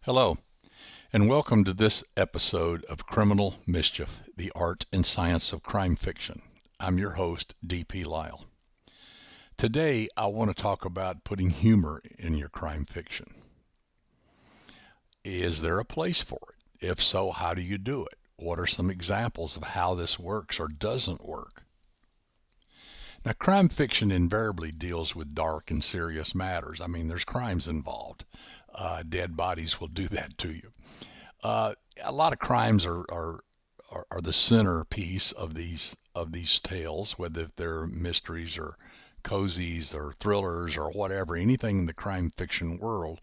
Hello, and welcome to this episode of Criminal Mischief, the Art and Science of Crime Fiction. I'm your host, D.P. Lyle. Today, I want to talk about putting humor in your crime fiction. Is there a place for it? If so, how do you do it? What are some examples of how this works or doesn't work? Now, crime fiction invariably deals with dark and serious matters. There's crimes involved. Dead bodies will do that to you. A lot of crimes are the centerpiece of these tales, whether they're mysteries or cozies or thrillers or whatever, anything in the crime fiction world.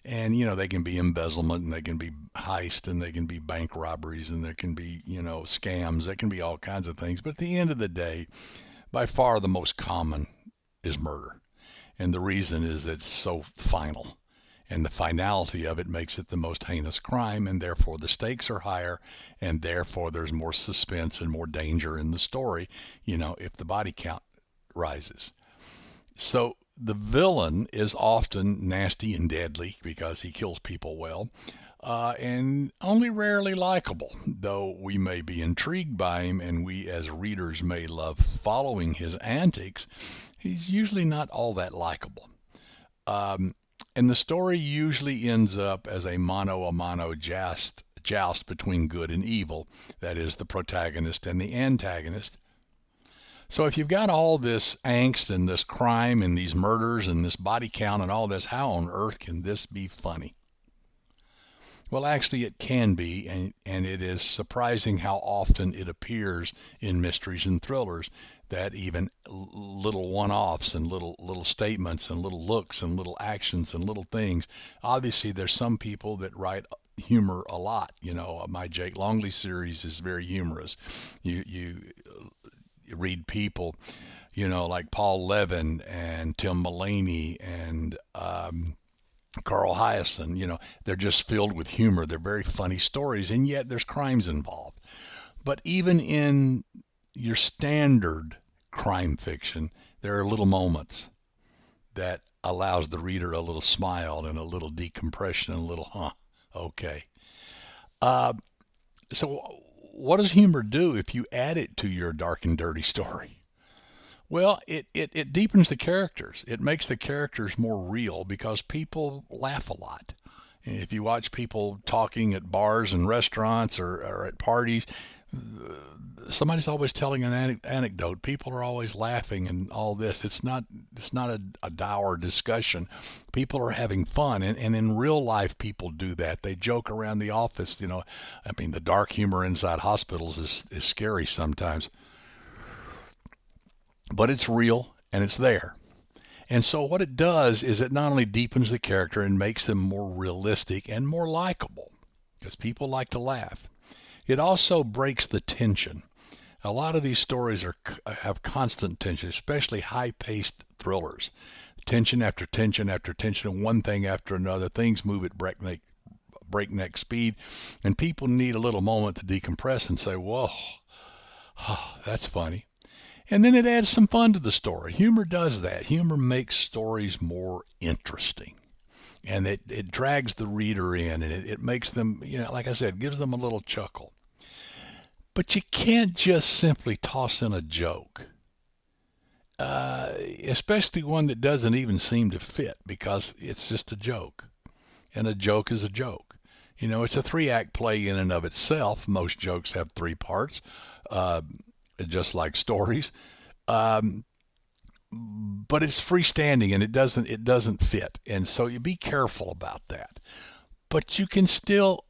And they can be embezzlement, and they can be heist, and they can be bank robberies, and there can be scams. There can be all kinds of things. But at the end of the day, by far the most common is murder, and the reason is it's so final. And the finality of it makes it the most heinous crime, and therefore the stakes are higher, and therefore there's more suspense and more danger in the story, if the body count rises. So the villain is often nasty and deadly because he kills people well, and only rarely likable, though we may be intrigued by him and we as readers may love following his antics. He's usually not all that likable. And the story usually ends up as a mano-a-mano joust between good and evil. That is, the protagonist and the antagonist. So if you've got all this angst and this crime and these murders and this body count and all this, how on earth can this be funny? Well, actually it can be, and it is surprising how often it appears in mysteries and thrillers, that even little one-offs and little statements and little looks and little actions and little things. Obviously, there's some people that write humor a lot. My Jake Longley series is very humorous. You read people, like Paul Levin and Tim Mulaney and Carl Hiaasen. They're just filled with humor. They're very funny stories, and yet there's crimes involved. But even in your standard crime fiction, there are little moments that allows the reader a little smile and a little decompression and a little, okay. So what does humor do if you add it to your dark and dirty story? Well, it deepens the characters. It makes the characters more real because people laugh a lot. If you watch people talking at bars and restaurants or at parties, somebody's always telling an anecdote. People are always laughing and all this. It's not a dour discussion. People are having fun, and in real life, people do that. They joke around the office. The dark humor inside hospitals is scary sometimes, but it's real and it's there. And so what it does is it not only deepens the character and makes them more realistic and more likable, because people like to laugh. It also breaks the tension. A lot of these stories have constant tension, especially high-paced thrillers. Tension after tension after tension, and one thing after another. Things move at breakneck speed, and people need a little moment to decompress and say, whoa, that's funny. And then it adds some fun to the story. Humor does that. Humor makes stories more interesting. And it drags the reader in, and it makes them, like I said, gives them a little chuckle. But you can't just simply toss in a joke, especially one that doesn't even seem to fit, because it's just a joke. And a joke is a joke. It's a 3-act play in and of itself. Most jokes have 3 parts, just like stories. But it's freestanding, and it doesn't fit. And so you be careful about that. But you can still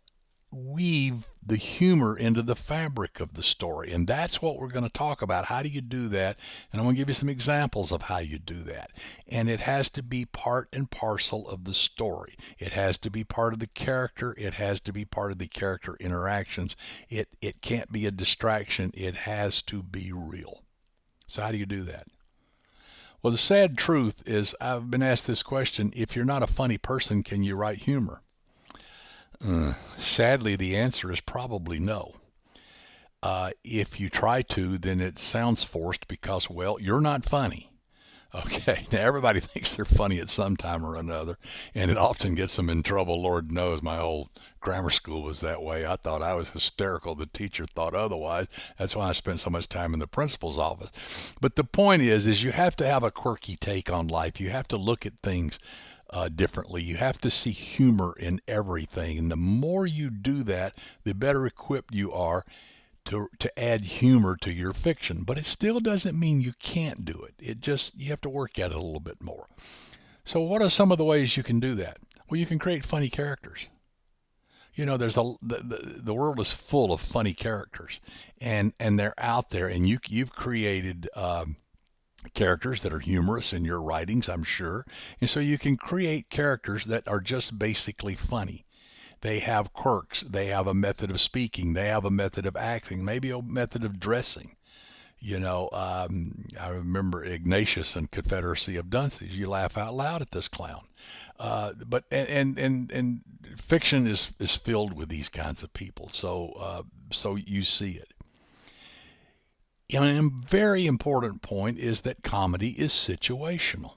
weave the humor into the fabric of the story, and that's what we're going to talk about. How do you do that? And I'm going to give you some examples of how you do that. And it has to be part and parcel of the story. It has to be part of the character. It has to be part of the character interactions. It can't be a distraction. It has to be real. So how do you do that? Well, the sad truth is, I've been asked this question: if you're not a funny person, can you write humor? Sadly, the answer is probably no. If you try to, then it sounds forced because, well, you're not funny. Okay, now everybody thinks they're funny at some time or another, and it often gets them in trouble. Lord knows my old grammar school was that way. I thought I was hysterical. The teacher thought otherwise. That's why I spent so much time in the principal's office. But the point is you have to have a quirky take on life. You have to look at things differently. You have to see humor in everything, and the more you do that, the better equipped you are to add humor to your fiction. But it still doesn't mean you can't do it. It just, you have to work at it a little bit more. So what are some of the ways you can do that? Well, you can create funny characters. You know, the world is full of funny characters, and they're out there, and you've created characters that are humorous in your writings, I'm sure. And so you can create characters that are just basically funny. They have quirks. They have a method of speaking. They have a method of acting, maybe a method of dressing. I remember Ignatius and Confederacy of Dunces. You laugh out loud at this clown. But and fiction is filled with these kinds of people. So you see it. And a very important point is that comedy is situational.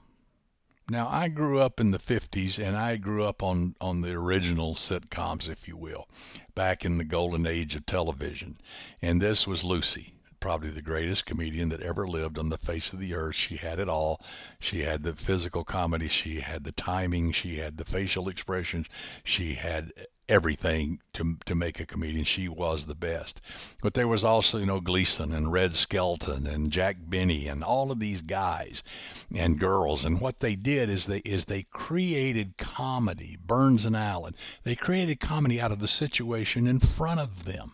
Now, I grew up in the 50s, and I grew up on the original sitcoms, if you will, back in the golden age of television. And this was Lucy, probably the greatest comedian that ever lived on the face of the earth. She had it all. She had the physical comedy, she had the timing, she had the facial expressions, she had everything to make a comedian. She was the best. But there was also, Gleason and Red Skelton and Jack Benny and all of these guys and girls. And what they did is they created comedy. Burns and Allen. They created comedy out of the situation in front of them.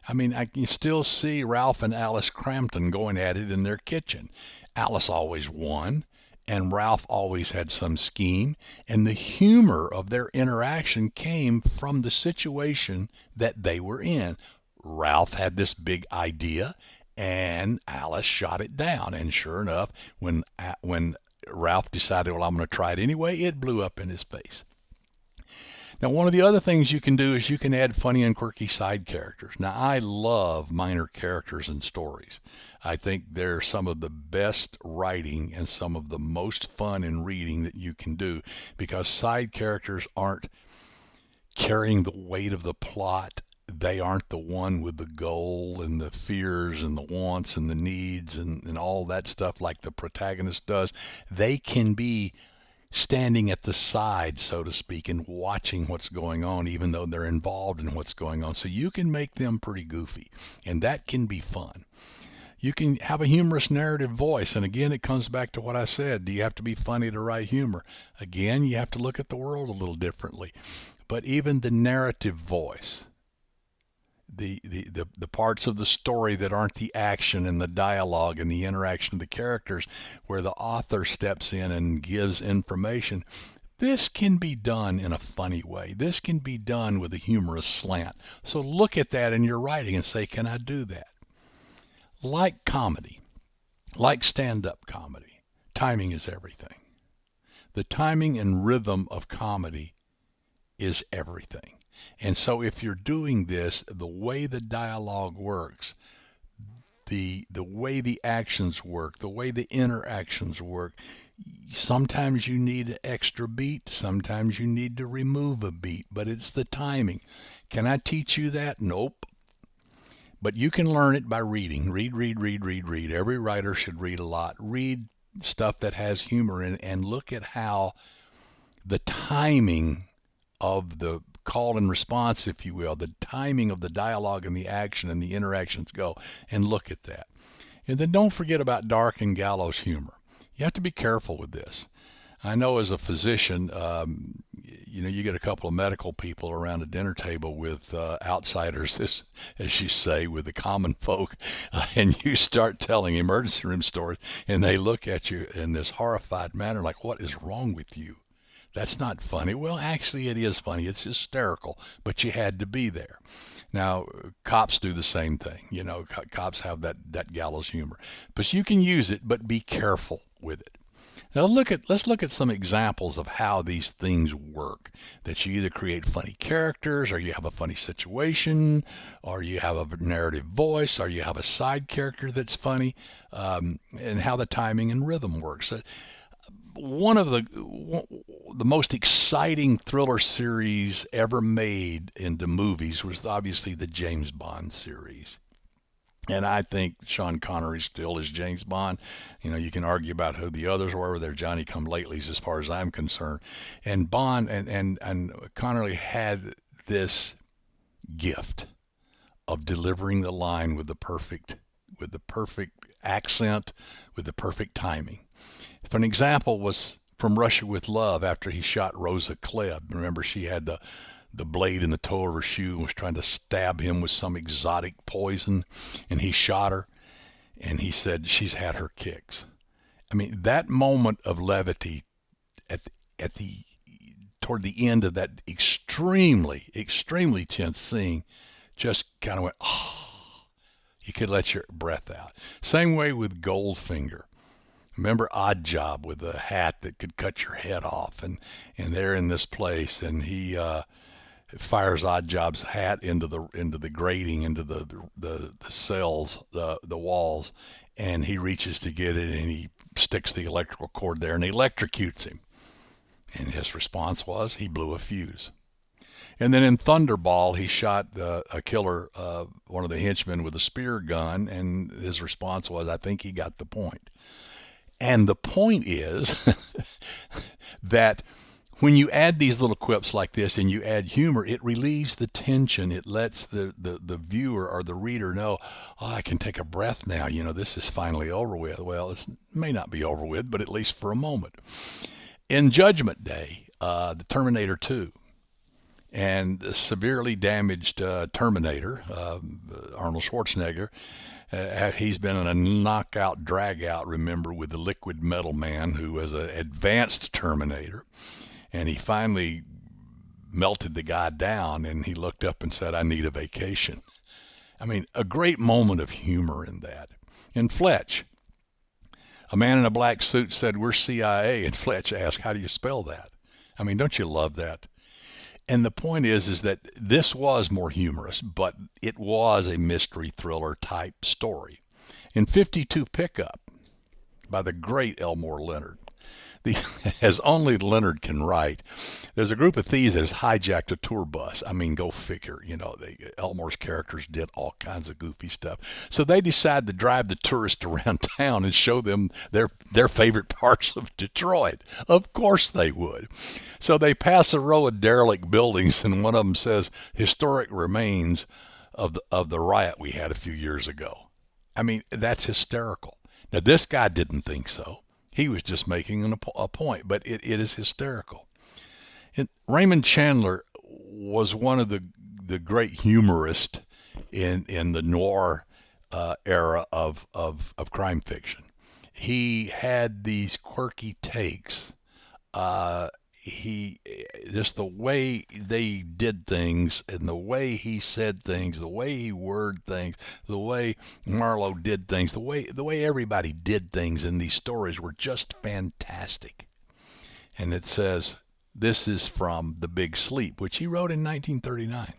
I mean, I can still see Ralph and Alice Crampton going at it in their kitchen. Alice always won, and Ralph always had some scheme, and the humor of their interaction came from the situation that they were in. Ralph had this big idea, and Alice shot it down. And sure enough, when Ralph decided, well, I'm going to try it anyway, it blew up in his face. Now, one of the other things you can do is you can add funny and quirky side characters. Now, I love minor characters in stories. I think they're some of the best writing and some of the most fun in reading that you can do, because side characters aren't carrying the weight of the plot. They aren't the one with the goal and the fears and the wants and the needs and all that stuff like the protagonist does. They can be standing at the side, so to speak, and watching what's going on, even though they're involved in what's going on. So you can make them pretty goofy, and that can be fun. You can have a humorous narrative voice, and again, it comes back to what I said. Do you have to be funny to write humor? Again, you have to look at the world a little differently. But even the narrative voice, the parts of the story that aren't the action and the dialogue and the interaction of the characters, where the author steps in and gives information, this can be done in a funny way. This can be done with a humorous slant. So look at that in your writing and say, can I do that? Like comedy, like stand-up comedy, timing is everything. The timing and rhythm of comedy is everything. And so if you're doing this, the way the dialogue works, the way the actions work, the way the interactions work, sometimes you need an extra beat, sometimes you need to remove a beat, but it's the timing. Can I teach you that? Nope. But you can learn it by reading. Read, read, read, read, read. Every writer should read a lot. Read stuff that has humor in it and look at how the timing of the call and response, if you will, the timing of the dialogue and the action and the interactions go, and look at that. And then don't forget about dark and gallows humor. You have to be careful with this. I know as a physician, you get a couple of medical people around a dinner table with outsiders, as you say, with the common folk, and you start telling emergency room stories, and they look at you in this horrified manner like, what is wrong with you? That's not funny. Well, actually, it is funny. It's hysterical, but you had to be there. Now, cops do the same thing. Cops have that gallows humor. But you can use it, but be careful with it. Now let's look at some examples of how these things work. That you either create funny characters, or you have a funny situation, or you have a narrative voice, or you have a side character that's funny, and how the timing and rhythm works. One of the most exciting thriller series ever made into movies was obviously the James Bond series. And I think Sean Connery still is James Bond. You know, you can argue about who the others were. They're Johnny Come Latelys as far as I'm concerned. And Bond and Connery had this gift of delivering the line with the perfect accent, with the perfect timing. If an example was from Russia with Love after he shot Rosa Klebb. Remember, she had the blade in the toe of her shoe and was trying to stab him with some exotic poison, and he shot her, and he said she's had her kicks. I mean, that moment of levity at the toward the end of that extremely tense scene just kind of went, oh, you could let your breath out. Same way with Goldfinger. Remember Odd Job with the hat that could cut your head off, and they're in this place, and he fires Odd Job's hat into the grating, into the cells, the walls, and he reaches to get it, and he sticks the electrical cord there and electrocutes him. And his response was he blew a fuse. And then in Thunderball, he shot a killer, one of the henchmen, with a spear gun, and his response was, I think he got the point. And the point is that when you add these little quips like this and you add humor, it relieves the tension. It lets the viewer or the reader know, oh, I can take a breath now. You know, this is finally over with. Well, it may not be over with, but at least for a moment. In Judgment Day, the Terminator 2, and the severely damaged Terminator, Arnold Schwarzenegger, he's been in a knockout, drag-out, remember, with the Liquid Metal Man, who was an advanced Terminator. And he finally melted the guy down, and he looked up and said, I need a vacation. I mean, a great moment of humor in that. In Fletch, a man in a black suit said, we're CIA, and Fletch asked, how do you spell that? I mean, don't you love that? And the point is that this was more humorous, but it was a mystery thriller type story. In 52 Pickup, by the great Elmore Leonard, as only Leonard can write, there's a group of thieves that has hijacked a tour bus. I mean, go figure. You know, Elmore's characters did all kinds of goofy stuff. So they decide to drive the tourists around town and show them their favorite parts of Detroit. Of course they would. So they pass a row of derelict buildings, and one of them says, historic remains of the riot we had a few years ago. I mean, that's hysterical. Now, this guy didn't think so. He was just making a point, but it is hysterical. And Raymond Chandler was one of the great humorists in the noir era of crime fiction. He had these quirky takes. Just the way they did things and the way he said things, the way he worded things, the way Marlowe did things, the way everybody did things in these stories were just fantastic. And it says, this is from The Big Sleep, which he wrote in 1939.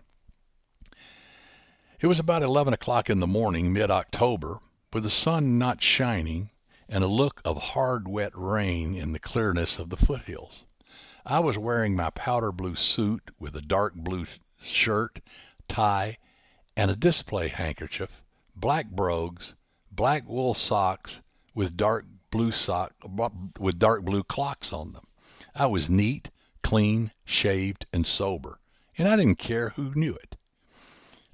It was about 11 o'clock in the morning, mid-October, with the sun not shining and a look of hard, wet rain in the clearness of the foothills. I was wearing my powder blue suit with a dark blue shirt, tie, and a display handkerchief, black brogues, black wool socks with dark blue clocks on them. I was neat, clean, shaved, and sober, and I didn't care who knew it.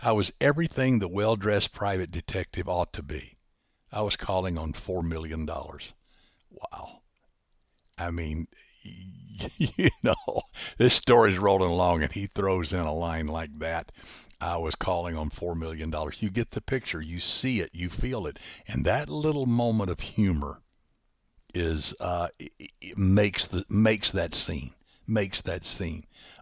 I was everything the well-dressed private detective ought to be. I was calling on $4 million. Wow. I mean, you know, this story's rolling along and he throws in a line like that. I was calling on $4 million. You get the picture, you see it, you feel it. And that little moment of humor is it makes that scene.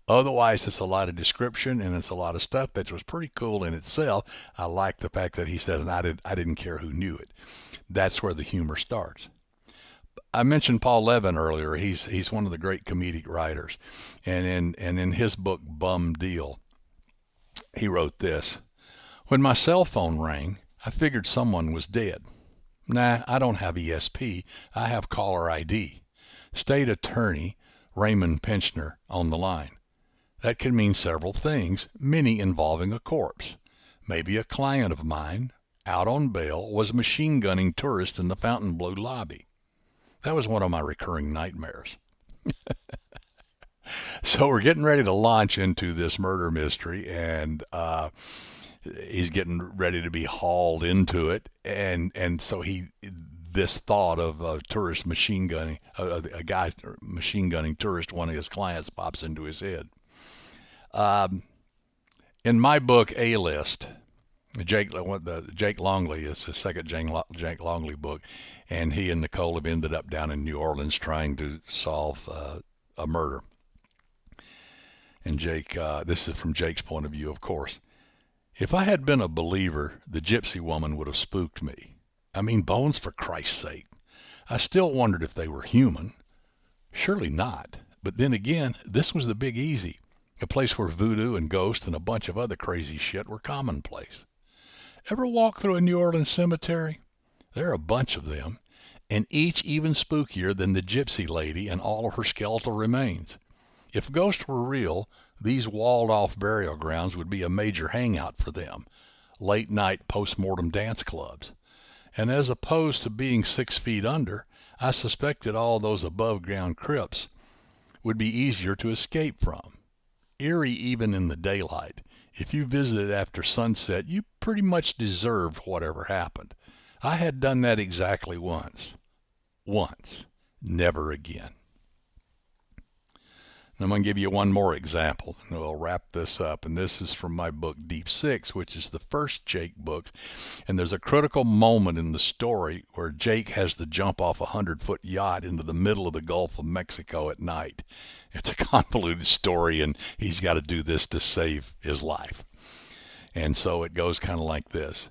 Otherwise, it's a lot of description and it's a lot of stuff that was pretty cool in itself. I like the fact that he said, and I didn't care who knew it. That's where the humor starts. I mentioned Paul Levin earlier. He's one of the great comedic writers, and in his book Bum Deal, he wrote this: when my cell phone rang, I figured someone was dead. Nah, I don't have ESP. I have caller ID. State Attorney Raymond Penchner on the line. That could mean several things, many involving a corpse. Maybe a client of mine, out on bail, was machine gunning tourists in the Fontainebleau lobby. That was one of my recurring nightmares. So we're getting ready to launch into this murder mystery, and he's getting ready to be hauled into it, and so this thought of a tourist machine gunning, a guy machine gunning tourist, one of his clients, pops into his head. In my book A-List, Jake Longley is the second Jake Longley book, and he and Nicole have ended up down in New Orleans trying to solve a murder. And Jake, this is from Jake's point of view, of course. If I had been a believer, the gypsy woman would have spooked me. I mean, bones, for Christ's sake. I still wondered if they were human. Surely not. But then again, this was the Big Easy, a place where voodoo and ghosts and a bunch of other crazy shit were commonplace. Ever walk through a New Orleans cemetery? There are a bunch of them, and each even spookier than the gypsy lady and all of her skeletal remains. If ghosts were real, these walled-off burial grounds would be a major hangout for them, late-night post-mortem dance clubs. And as opposed to being 6 feet under, I suspected all those above-ground crypts would be easier to escape from. Eerie even in the daylight. If you visited after sunset, you pretty much deserved whatever happened. I had done that exactly once. Once. Never again. I'm going to give you one more example, and we'll wrap this up. And this is from my book, Deep Six, which is the first Jake book. And there's a critical moment in the story where Jake has to jump off a 100-foot yacht into the middle of the Gulf of Mexico at night. It's a convoluted story, and he's got to do this to save his life. And so it goes kind of like this.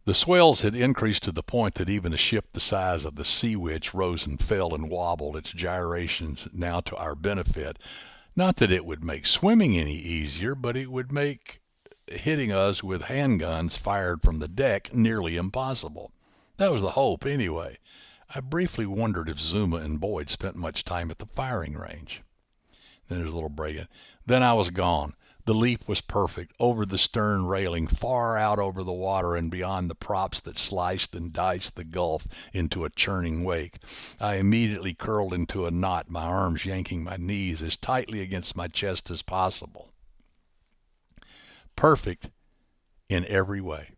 The swells had increased to the point that even a ship the size of the Sea Witch rose and fell and wobbled its gyrations now to our benefit. Not that it would make swimming any easier, but it would make hitting us with handguns fired from the deck nearly impossible. That was the hope, anyway. I briefly wondered if Zuma and Boyd spent much time at the firing range. Then there's a little break. Then I was gone. The leap was perfect, over the stern railing, far out over the water and beyond the props that sliced and diced the Gulf into a churning wake. I immediately curled into a knot, my arms yanking my knees as tightly against my chest as possible. Perfect in every way.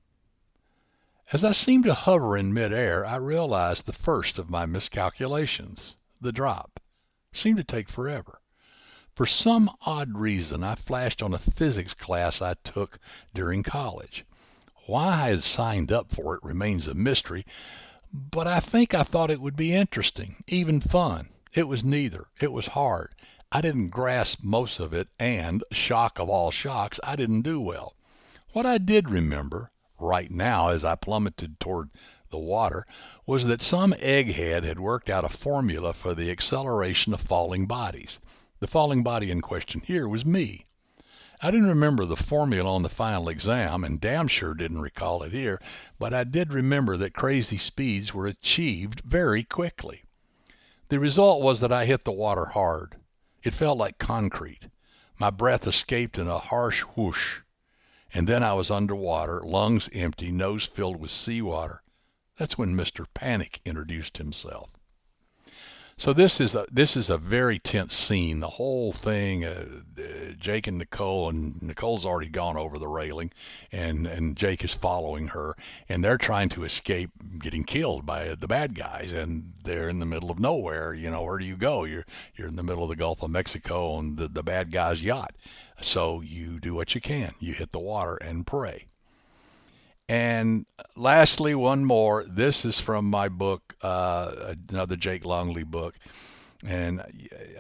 As I seemed to hover in midair, I realized the first of my miscalculations. The drop seemed to take forever. For some odd reason, I flashed on a physics class I took during college. Why I had signed up for it remains a mystery, but I think I thought it would be interesting, even fun. It was neither. It was hard. I didn't grasp most of it, and, shock of all shocks, I didn't do well. What I did remember, right now as I plummeted toward the water, was that some egghead had worked out a formula for the acceleration of falling bodies. The falling body in question here was me. I didn't remember the formula on the final exam, and damn sure didn't recall it here, but I did remember that crazy speeds were achieved very quickly. The result was that I hit the water hard. It felt like concrete. My breath escaped in a harsh whoosh, and then I was underwater, lungs empty, nose filled with seawater. That's when Mr. Panic introduced himself. So this is a very tense scene. The whole thing, Jake and Nicole's already gone over the railing, and Jake is following her, and they're trying to escape getting killed by the bad guys, and they're in the middle of nowhere. You know, where do you go? You're in the middle of the Gulf of Mexico on the bad guy's yacht. So you do what you can. You hit the water and pray. And lastly, one more. This is from my book, another Jake Longley book. And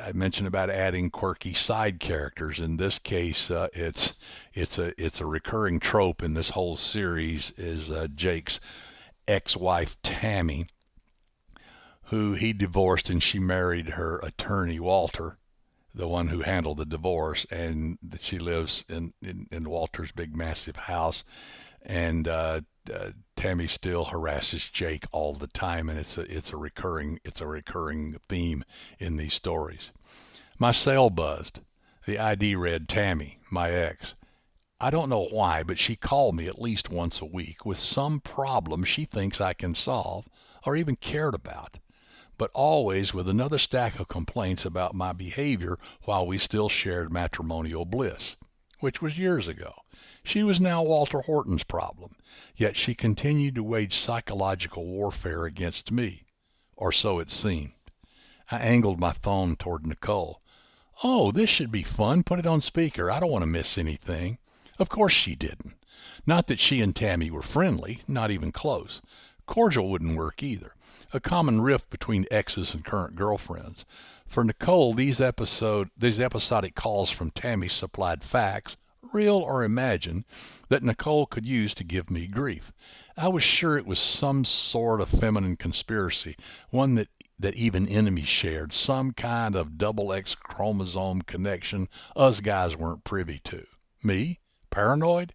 I mentioned about adding quirky side characters. In this case, it's a recurring trope in this whole series is Jake's ex-wife Tammy, who he divorced, and she married her attorney, Walter, the one who handled the divorce, and she lives in Walter's big massive house, and Tammy still harasses Jake all the time, and it's a recurring theme in these stories. My cell buzzed. The ID read Tammy, my ex. I don't know why, but she called me at least once a week with some problem she thinks I can solve or even cared about, but always with another stack of complaints about my behavior while we still shared matrimonial bliss, which was years ago. She was now Walter Horton's problem, yet she continued to wage psychological warfare against me, or so it seemed. I angled my phone toward Nicole. "Oh, this should be fun. Put it on speaker. I don't want to miss anything." Of course she didn't. Not that she and Tammy were friendly, not even close. Cordial wouldn't work either. A common rift between exes and current girlfriends. For Nicole, these episodic calls from Tammy supplied facts, real or imagined, that Nicole could use to give me grief. I was sure it was some sort of feminine conspiracy, one that even enemies shared, some kind of double X chromosome connection us guys weren't privy to. Me? Paranoid?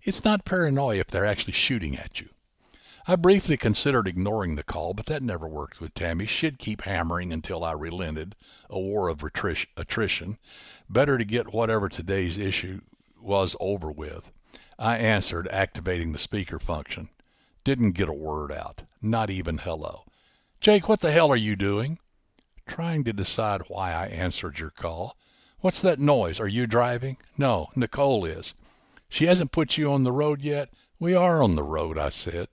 It's not paranoia if they're actually shooting at you. I briefly considered ignoring the call, but that never worked with Tammy. She'd keep hammering until I relented, a war of attrition. Better to get whatever today's issue was over with. I answered, activating the speaker function. Didn't get a word out, not even hello. "Jake, what the hell are you doing?" "Trying to decide why I answered your call." "What's that noise? Are you driving?" "No, Nicole is." "She hasn't put you on the road yet?" "We are on the road," I said.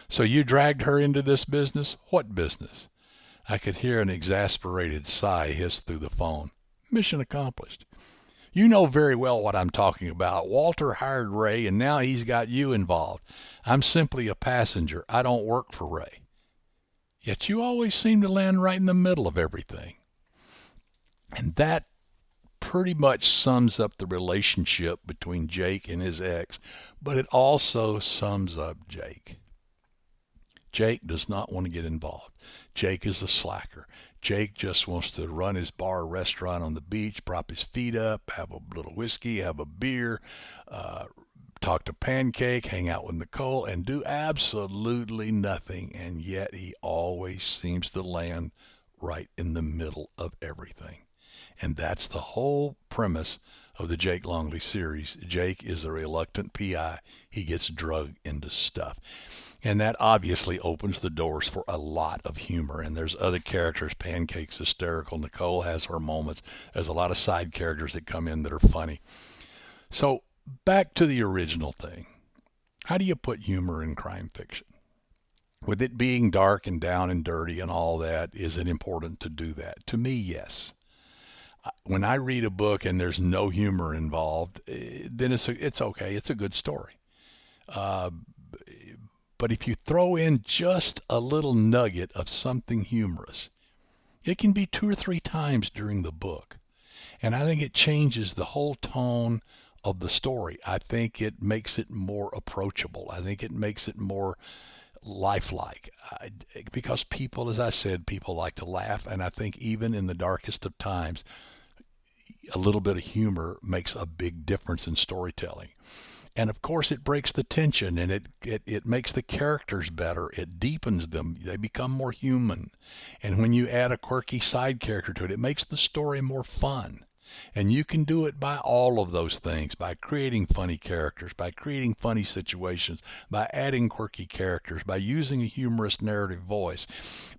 "So you dragged her into this business?" "What business?" I could hear an exasperated sigh hiss through the phone. "Mission accomplished." "You know very well what I'm talking about. Walter hired Ray, and now he's got you involved. I'm simply a passenger. I don't work for Ray." "Yet you always seem to land right in the middle of everything." And that pretty much sums up the relationship between Jake and his ex, but it also sums up Jake. Jake does not want to get involved. Jake is a slacker. Jake just wants to run his bar or restaurant on the beach, prop his feet up, have a little whiskey, have a beer, talk to Pancake, hang out with Nicole, and do absolutely nothing. And yet he always seems to land right in the middle of everything. And that's the whole premise of the Jake Longley series. Jake is a reluctant PI. He gets drugged into stuff. And that obviously opens the doors for a lot of humor. And there's other characters. Pancake's hysterical. Nicole has her moments. There's a lot of side characters that come in that are funny. So back to the original thing. How do you put humor in crime fiction? With it being dark and down and dirty and all that, is it important to do that? To me, yes. When I read a book and there's no humor involved, then it's okay. It's a good story. But if you throw in just a little nugget of something humorous, it can be 2 or 3 times during the book. And I think it changes the whole tone of the story. I think it makes it more approachable. I think it makes it more lifelike. Because people, as I said, people like to laugh. And I think even in the darkest of times, a little bit of humor makes a big difference in storytelling. And of course it breaks the tension, and it makes the characters better. It deepens them. They become more human. And when you add a quirky side character to it, it makes the story more fun. And you can do it by all of those things, by creating funny characters, by creating funny situations, by adding quirky characters, by using a humorous narrative voice.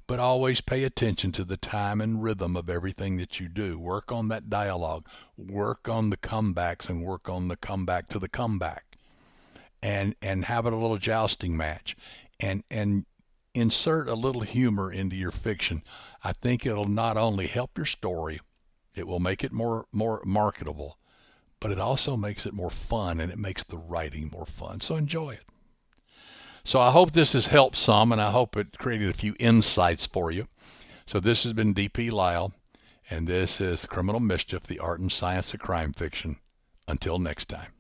But always pay attention to the time and rhythm of everything that you do. Work on that dialogue, work on the comebacks, and work on the comeback to the comeback. And have it a little jousting match. And insert a little humor into your fiction. I think it'll not only help your story, it will make it more marketable, but it also makes it more fun, and it makes the writing more fun. So enjoy it. So I hope this has helped some, and I hope it created a few insights for you. So this has been D.P. Lyle, and this is Criminal Mischief, the Art and Science of Crime Fiction. Until next time.